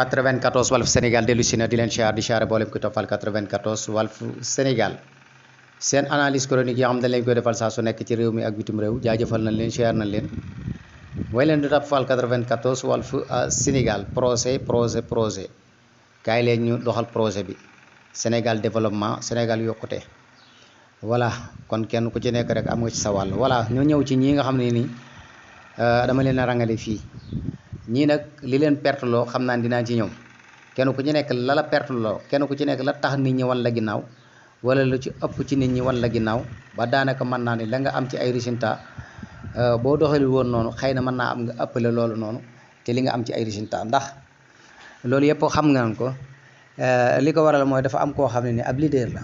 94 Walf Sénégal dellu si na di leen siyaar di siyaare boolem ko toppal 94 Walf Sénégal seen analyse chronique yoo xam ne dañ leen koy defal saa su nekk ci réew mi ak bitim réew jaajëfal nañ leen siyaar nañ leen mooy leen di toppal 94 Walf Sénégal projet kaay leen ñu doxal projet bi Sénégal développement Sénégal yokkute voilà kon kenn ku ci nekk rek am nga ci sa wàll voilà ñoo ñëw ci ñi nga xam ne nii dama leen a rangale fii ñii nag li leen perte loo xam naa dinaa ci ñëw kenn ku ci nekk la la perte loo kenn ku ci nekk la tax nit ñi wan la ginnaaw wala lu ci ëpp ci nit ñi wan la ginnaaw ba daanaka mën naa ne la nga am ci ay résultats boo doxali woon noonu xëy na mën naa am nga ëppale loolu noonu te li nga am ci ay résultats ndax loolu yëpp xam nga ko li ko waral mooy dafa am koo xam ne ni ab leader la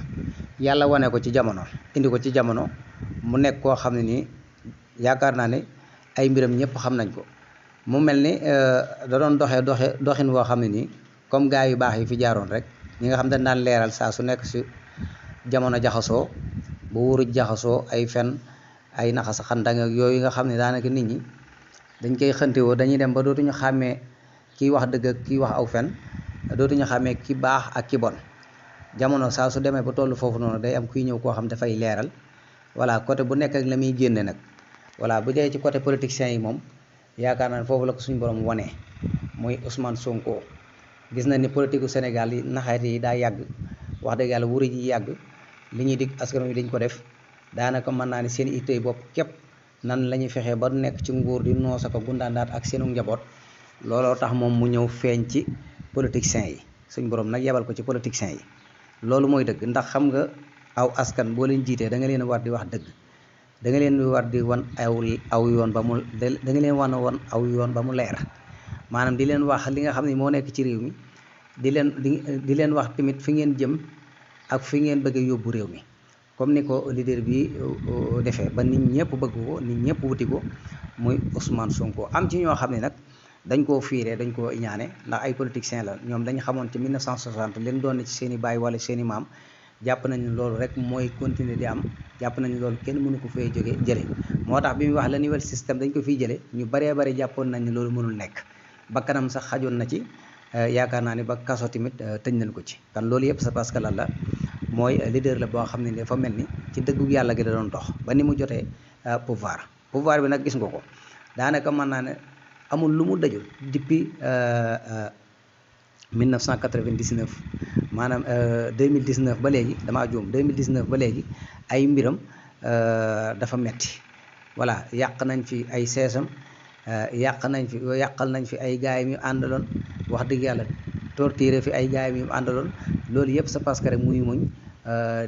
yàlla wane ko ci jamono indi ko ci jamono mu nekk koo xam ne nii yaakaar naa ne ay mbiram ñëpp xam nañ ko mu mel ni da doon doxin woo xam ne nii comme gars yu baax yi fi jaaroon rek ñi nga xam dañ daan leeral saa su nekk si jamono jaxasoo bu wuruj jaxasoo ay fen ay naxas xandang ak yooyu nga xam ne daanaka nit ñi dañ koy xëntewoo dañuy dem ba dootuñu xàmmee kiy wax dëgg ak kiy wax aw fen dootuñu xàmmee ki baax ak ki bon jamono saa su demee ba tollu foofu noonu day am kuy ñëw koo xam dafay leeral voilà côté bu nekk ak la muy génne nag voilà bu dee ci côté politiciens yi moom yaakaar naa ne foofu la ko suñu borom wane mooy Ousmane Sonko gis na ni politique gu Sénégal yi naxaate yi daa yàgg wax dëgg yàlla wuri ji yàgg li ñuy dig askan wi dañ ko def daanaka mën naa ne seen ittey bopp képp nan la ñuy fexee ba nekk ci nguur di noosa ko gundaandaat ak seenu njaboot looloo tax moom mu ñëw feeñ ci politiciens yi suñ borom nag yebal ko ci politiciens yi loolu mooy dëgg ndax xam nga aw askan boo leen jiitee da nga leen war di wax dëgg da nga leen war di wan aw yoon ba mu da nga leen wan aw yoon ba mu leer maanaam di leen wax li nga xam ne moo nekk ci réew mi di leen wax tamit fi ngeen jëm ak fi ngeen bëgg a yóbbu réew mi comme ni ko leader bi defee ba nit ñëpp bëgg ko nit ñëpp wuti ko muy Ousmane Sonko am ci ñoo xam ne nag dañ koo fiiree dañ koo ñaane ndax ay politiciens la ñoom dañu xamoon ci 1960 leen doon ci seen i baay wala seen i maam jàpp nañ ne loolu rek mooy continuer di am jàpp nañ loolu kenn mënu ko fay jële moo tax bi muy wax la nouvel système dañ ko fiy jële ñu baree bari jàppoon nañ ne loolu mënul nekk ba kanam sax xajoon na ci yaakaar naa ne ba kaso tamit tëj nañ ko ci kan loolu yëpp c'est parce que lan la mooy leader la boo xam ne dafa mel ni ci dëggu yàlla gi da doon dox ba ni mu jotee pouvoir bi nag gis nga ko daanaka mën naa ne amul lu mu dajul depuis 1999 maanaam 2019 ba léegi damaa juum 2019 ba léegi ay mbiram dafa metti voilà yàq nañ fi ay seesam yàqal nañ fi ay gaay yu àndaloon wax dëgg yàlla torturé fi ay gaay yu àndaloon loolu yëpp c'est parce que rek muy muñ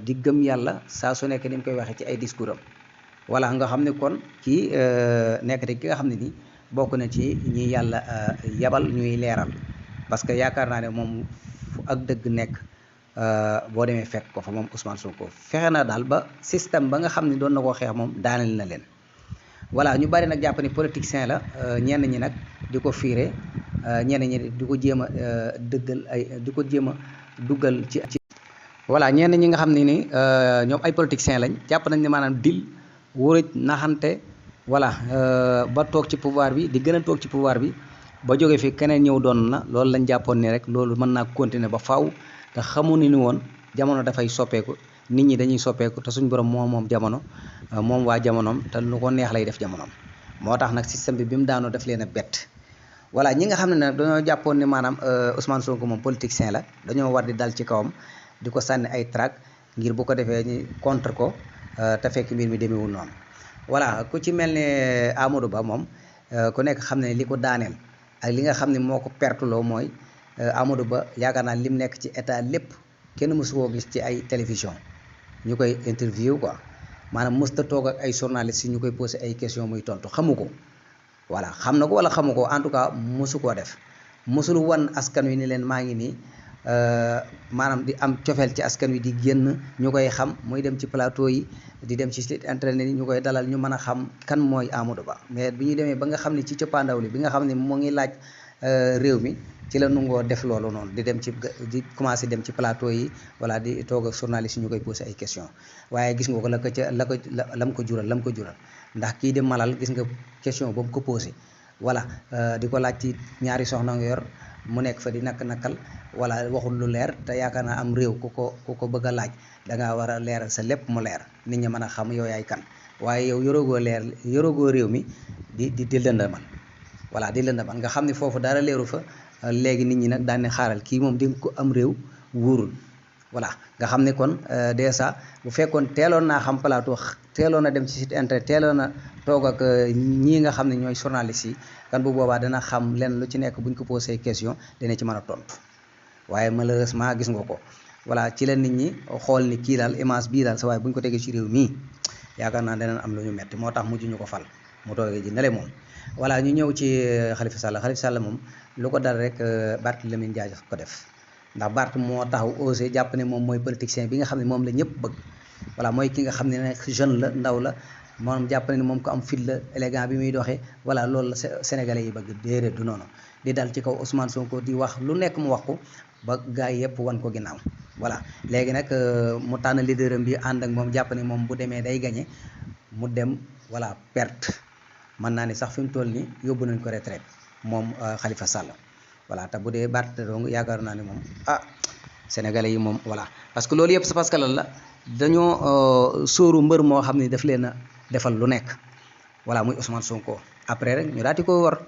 di gëm yàlla saa su nekk ni mu koy waxee ci ay discours am voilà nga xam ne kon kii nekk te ki nga xam ne nii bokk na ci ñi yàlla yabal ñuy leeral parce que yaakaar naa ne moom fu ak dëgg nekk boo demee fekk ko fa moom Ousmane Sonko fexe na daal ba système ba nga xam ne doon na koo xeex moom daaneel na leen voilà ñu bari nag jàpp ni politicien la ñenn ñi nag di ko fiire ñenn ñi di ko jéem a dëggal di ko jéem a duggal ci voilà ñenn ñi nga xam ne ni ñoom ay politiciens lañ jàpp nañ ne maanaam dil wóorëj naxante voilà ba toog ci pouvoir bi di gën a toog ci pouvoir bi ba jóge fi keneen ñëw doon na loolu lañ jàppoon ni rek loolu mën naa continuer ba faw te xamuñu ni woon jamono dafay soppeeku nit ñi dañuy soppeeku te suñ borom moom jamono moom waa jamonoom te lu ko neex lay def jamonoom moo tax nag système bi mu daanoo def leen a bett voilà ñi nga xam ne nag dañoo jàppoon ni maanaam Ousmane Sonko moom politicien la dañoo war di dal ci kawam di ko sànni ay trac ngir bu ko defee ñu contre ko te fekk mbir mi demeewul noonu voilà ku ci mel ne Amadou Ba moom ku nekk xam ne li ko daaneel ak li nga xam ne moo ko pertuloo mooy Amadou Ba yaakaar naa lim nekk ci état lépp kenn mësu koo gis ci ay télévision ñu koy interview quoi maanaam mësta toog ak ay journalistes ñu koy posé ay question muy tontu xamu ko voilà xam na ko wala xamu ko en tout cas mësu koo def mësul wan askan wi ni leen maa ngi nii maanaam di am cofeel ci askan wi di génn ñu koy xam muy dem ci plateau yi di dem ci site internet yi ñu koy dalal ñu mën a xam kan mooy Amadou Ba mais bi ñu demee ba nga xam ne ci cëppaandaw li bi nga xam ne moo ngi laaj réew mi ci la nungoo def loolu noonu di commencé dem ci plateau yi wala di toog ak journaliste yi ñu koy posé ay question waaye gis nga ko lam ko jural ndax kii di Malal gis nga question ba mu ko posé voilà di ko laaj ci ñaari soxna nga yor mu nekk fa di nakal wala waxul lu leer te yaakaar naa am réew ku ko bëgg a laaj da ngaa war a leeral sa lépp mu leer nit ñi mën a xam yow yaay kan waaye yow yorogoo réew mi di lëndamal voilà di lëndamal nga xam ne foofu dara leeru fa léegi nit ñi nag daan ne xaaral kii moom di ko am réew wóorul voilà nga xam ne kon dèjà bu fekkoon teeloon naa xam plateau teeloon a dem ci site internet teeloon a toog ak ñii nga xam ne ñooy journalistes yi kan bu boobaa dana xam lenn lu ci nekk buñ ko posé question dina ci mën a tontu waaye malheureusement gis nga ko voilà ci la nit ñi xool ni kii daal image bii daal sa waaye bu ñu ko tegee ci réew mii yaakaar naa danañ am lu ñu metti moo tax mujj ñu ko fal mu toogee ji nele moom voilà ñu ñëw ci Khalifa Sall moom lu ko dal rek Barthélémy Dias ko def ndax Barth moo taxaw osé jàpp ne moom mooy politicien bi nga xam ne moom la ñëpp bëgg voilà mooy ki nga xam ne nag jeune la ndaw la moom jàpp ne moom ko am fit la élégant bi muy doxee voilà loolu la sénégalais yi bëgg déedéet du noonu di dal ci kaw Ousmane Sonko di wax lu nekk mu wax ko ba gars yi yëpp wan ko ginnaaw voilà léegi nag mu tànn leader am bi ànd ak moom jàpp ne moom bu demee day gagné mu dem voilà perte mën naa ni sax fi mu toll nii yóbbu nañ ko retraite moom Khalifa Sall voilà te bu dee Barth dong yaakaar naa ne moom sénégalais yi moom voilà parce que loolu yëpp c'est parce que lan la dañoo sóoru mbër moo xam ne daf leen a defal lu nekk voilà muy Ousmane Sonko après rek ñu daal di ko war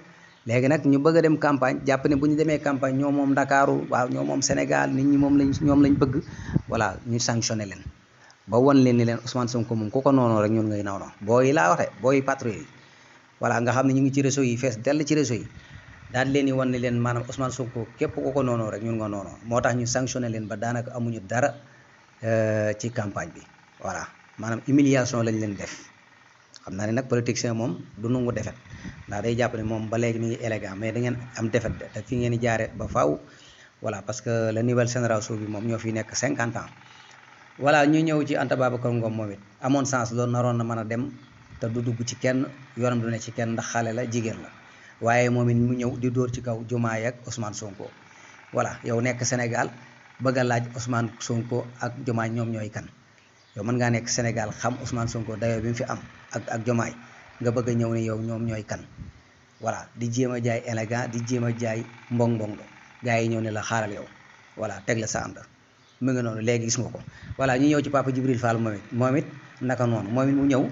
léegi nag ñu bëgg a dem campagne jàpp ne bu ñu demee campagne ñoo moom Ndakaaru waaw ñoo moom Sénégal nit ñi ñoom lañ bëgg voilà ñu sanctionné leen ba won leen ni leen Ousmane Sonko moom ku ko noonoo rek ñun ngay naw na booy laa waxe booy patrouille yi voilà nga xam ne ñu ngi ci réseau yi fees dell ci réseau yi daal leen di wan ne leen maanaam Ousmane Sonko képp ku ko noonoo rek ñun nga noonoo moo tax ñu sanctionné leen ba daanaka amuñu dara ci campagne bi voilà maanaam humiliation lañ leen def xam naa ne nag politicien moom du nangu defet ndax day jàpp ne moom ba léegi mi ngi élégant mais da ngeen am defet te fi ngeen di jaare ba faaw voilà parce que la nouvelle génération bi moom ñoo fi nekk 50 ans voilà ñu ñëw ci Anta Babacar Ngom moom it amoon sens loolu naroon na mën a dem te du dugg ci kenn yoonam du ne ci kenn ndax xale la jigéen la waaye moom it mu ñëw di dóor ci kaw Diomaye ak Ousmane Sonko voilà yow nekk Sénégal bëgg a laaj Ousmane Sonko ak Diomaye ñoom ñooy kan yow mën ngaa nekk Sénégal xam Ousmane Sonko dayoo bi mu fi am ak Diomaye nga bëgg a ñëw ne yow ñoom ñooy kan voilà di jéem a jaay élégant di jéem a jaay mbong-mbong gars yi ñëw ne la xaaral yow voilà teg la sa ànd mu ngi noonu léegi gis nga ko voilà ñu ñëw ci Papa Djibril Fall moom it naka noonu moom it mu ñëw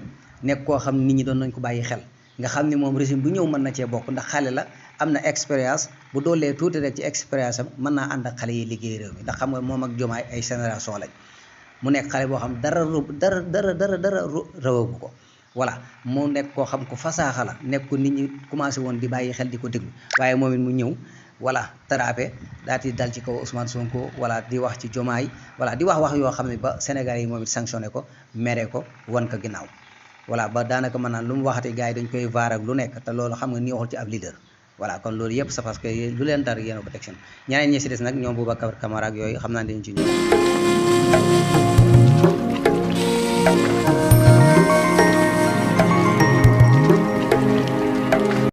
nekk koo xam nit ñi doon nañ ko bàyyi xel nga xam ne moom régime bu ñëw mën na cee bokk ndax xale la am na expérience bu doolee tuuti rek ci expérience am mën naa ànd ak xale yi liggéey réew mi ndax xam nga moom ak Diomaye ay génération lañ mu nekk xale boo xam dara rawagu ko voilà mu nekk koo xam ko fasaaxa la nekk ko nit ñi commencé woon di bàyyi xel di ko déglu waaye moom it mu ñëw voilà tarape daal di dal ci kaw Ousmane Sonko voilà di wax ci Diomaye voilà di wax yoo xam ne ba Sénégal yi moom it sanctionné ko mere ko wan ko ginnaaw voilà ba daanaka mën naan lu mu waxati gars yi dañ koy vaar ak lu nekk te loolu xam nga ni waxul ci ab leader voilà kon loolu yëpp c'est parce que lu leen dar yéen a ko teg seen ñeneen ñi si des nag ñoom Boubacar Camara ak yooyu xam naa dañu ci ñëw